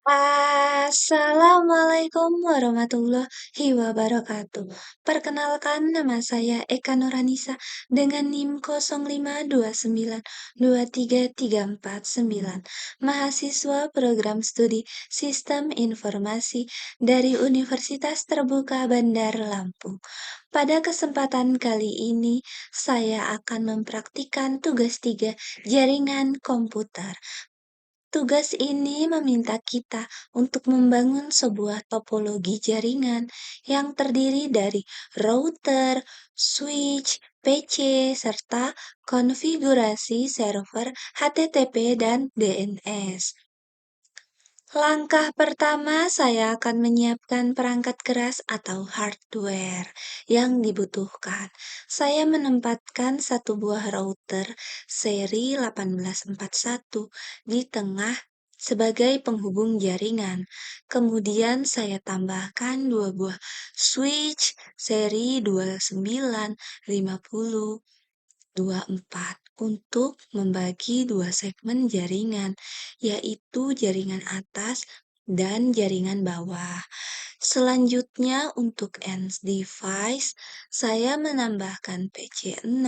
Assalamualaikum warahmatullahi wabarakatuh. Perkenalkan nama saya Eka Nuranisa dengan NIM 0529233499, mahasiswa program studi Sistem Informasi dari Universitas Terbuka Bandar Lampung. Pada kesempatan kali ini, saya akan mempraktikkan tugas 3 jaringan komputer. Tugas ini meminta kita untuk membangun sebuah topologi jaringan yang terdiri dari router, switch, PC, serta konfigurasi server HTTP dan DNS. Langkah pertama, saya akan menyiapkan perangkat keras atau hardware yang dibutuhkan. Saya menempatkan satu buah router seri 1841 di tengah sebagai penghubung jaringan. Kemudian saya tambahkan dua buah switch seri 295024 untuk membagi dua segmen jaringan, yaitu jaringan atas dan jaringan bawah. Selanjutnya untuk end device, saya menambahkan PC0,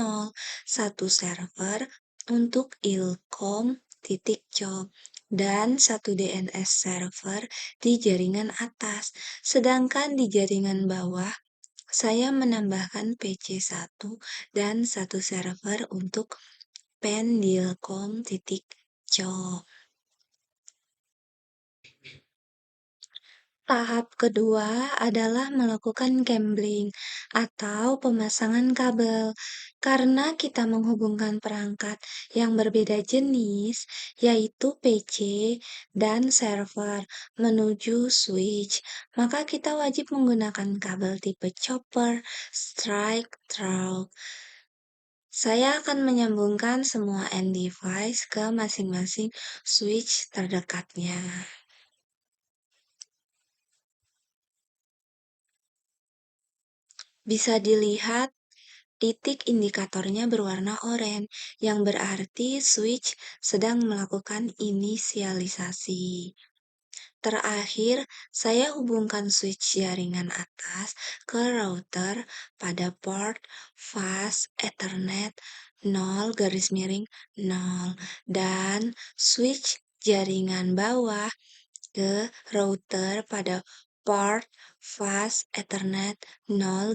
satu server untuk ilkom titik job, dan satu DNS server di jaringan atas. Sedangkan di jaringan bawah, saya menambahkan PC1 dan satu server untuk pendilkom.job. Tahap kedua adalah melakukan cabling atau pemasangan kabel. Karena kita menghubungkan perangkat yang berbeda jenis, yaitu PC dan server, menuju switch, maka kita wajib menggunakan kabel tipe chopper, strike, through. Saya akan menyambungkan semua end device ke masing-masing switch terdekatnya. Bisa dilihat titik indikatornya berwarna oranye, yang berarti switch sedang melakukan inisialisasi. Terakhir, saya hubungkan switch jaringan atas ke router pada port fast Ethernet 0 dan switch jaringan bawah ke router pada port fast Ethernet 0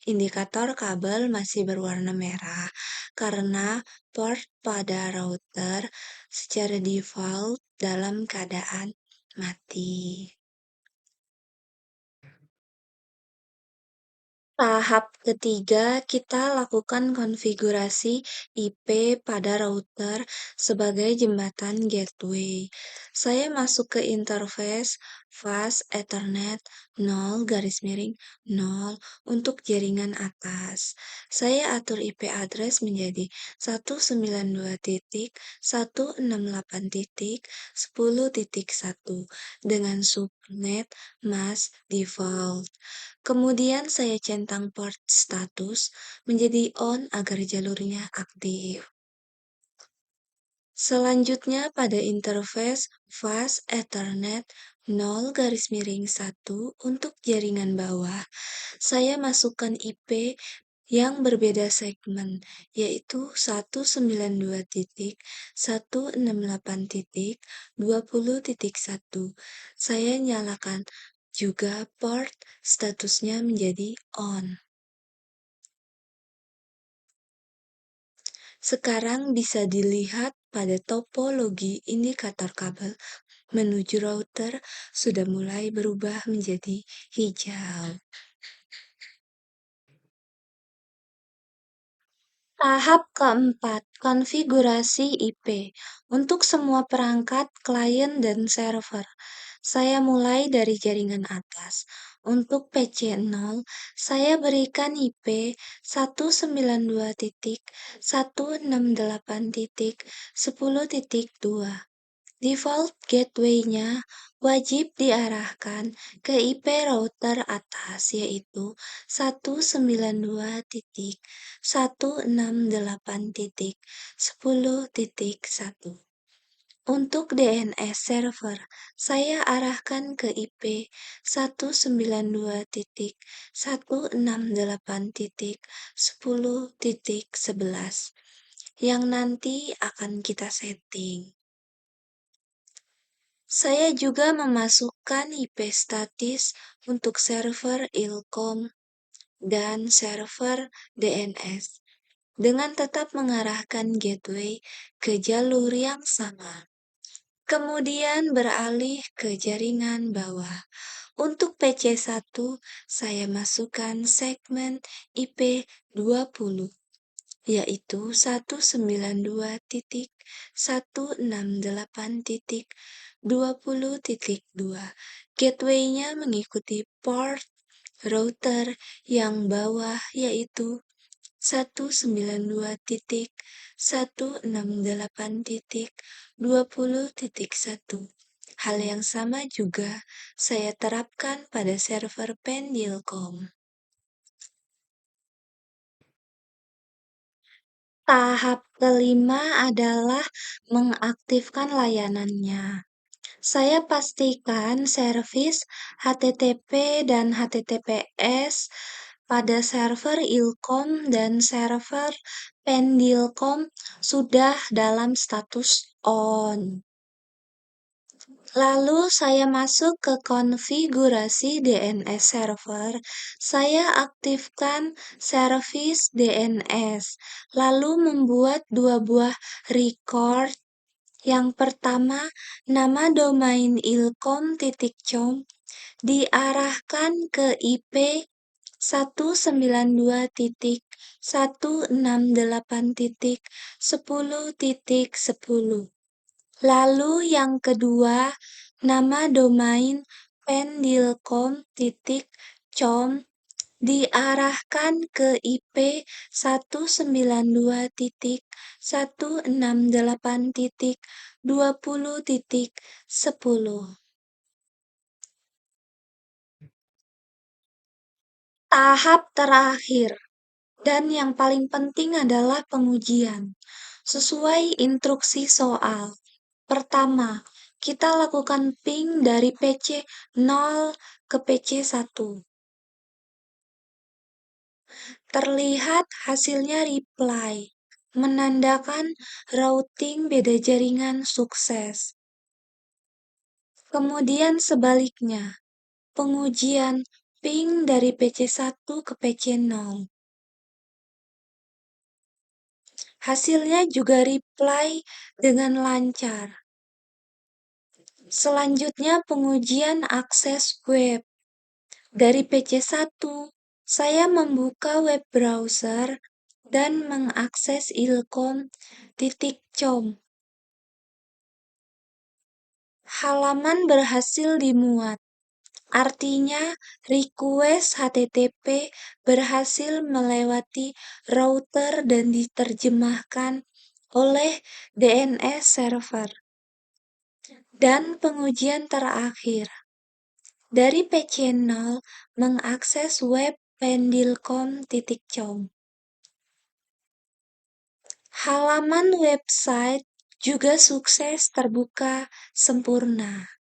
Indikator kabel masih berwarna merah karena port pada router secara default dalam keadaan mati. Tahap ketiga, kita lakukan konfigurasi IP pada router sebagai jembatan gateway. Saya masuk ke interface fast Ethernet 0 untuk jaringan atas. Saya atur IP address menjadi 192.168.10.1 dengan subnet mask default. Kemudian saya centang port status menjadi on agar jalurnya aktif. Selanjutnya pada interface fast Ethernet 0 untuk jaringan bawah, saya masukkan IP yang berbeda segmen, yaitu 192.168.20.1. Saya nyalakan juga port statusnya menjadi on. Sekarang bisa dilihat pada topologi indikator kabel menuju router sudah mulai berubah menjadi hijau. Tahap keempat, konfigurasi IP. Untuk semua perangkat, klien, dan server, saya mulai dari jaringan atas. Untuk PC0, saya berikan IP 192.168.10.2. Default gateway-nya wajib diarahkan ke IP router atas, yaitu 192.168.10.1. Untuk DNS server, saya arahkan ke IP 192.168.10.11 yang nanti akan kita setting. Saya juga memasukkan IP statis untuk server Ilkom dan server DNS dengan tetap mengarahkan gateway ke jalur yang sama. Kemudian beralih ke jaringan bawah. Untuk PC1, saya masukkan segmen IP 20, yaitu 192.168.20.2. Gateway-nya mengikuti port router yang bawah, yaitu 192.168.20.1. Hal yang sama juga saya terapkan pada server Pendilkom. Tahap kelima adalah mengaktifkan layanannya. Saya pastikan servis HTTP dan HTTPS pada server Ilkom dan server Pendilkom sudah dalam status on. Lalu saya masuk ke konfigurasi DNS server. Saya aktifkan servis DNS, lalu membuat dua buah record. Yang pertama, nama domain ilkom.com diarahkan ke IP 192.168.10.10. Lalu yang kedua, nama domain pendilkom.com diarahkan ke IP 192.168.20.10. Tahap terakhir dan yang paling penting adalah pengujian. Sesuai instruksi soal. Pertama, kita lakukan ping dari PC 0 ke PC 1. Terlihat hasilnya reply, menandakan routing beda jaringan sukses. Kemudian sebaliknya, pengujian ping dari PC 1 ke PC 0. Hasilnya juga reply dengan lancar. Selanjutnya pengujian akses web. Dari PC 1, saya membuka web browser dan mengakses ilkom.com. Halaman berhasil dimuat. Artinya, request HTTP berhasil melewati router dan diterjemahkan oleh DNS server. Dan pengujian terakhir, dari PC 0 mengakses web pendilkom.com. Halaman website juga sukses terbuka sempurna.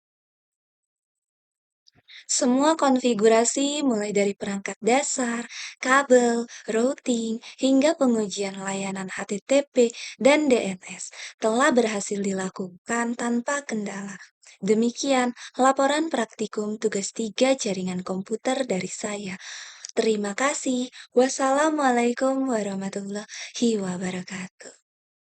Semua konfigurasi mulai dari perangkat dasar, kabel, routing, hingga pengujian layanan HTTP dan DNS telah berhasil dilakukan tanpa kendala. Demikian laporan praktikum tugas 3 jaringan komputer dari saya. Terima kasih. Wassalamualaikum warahmatullahi wabarakatuh.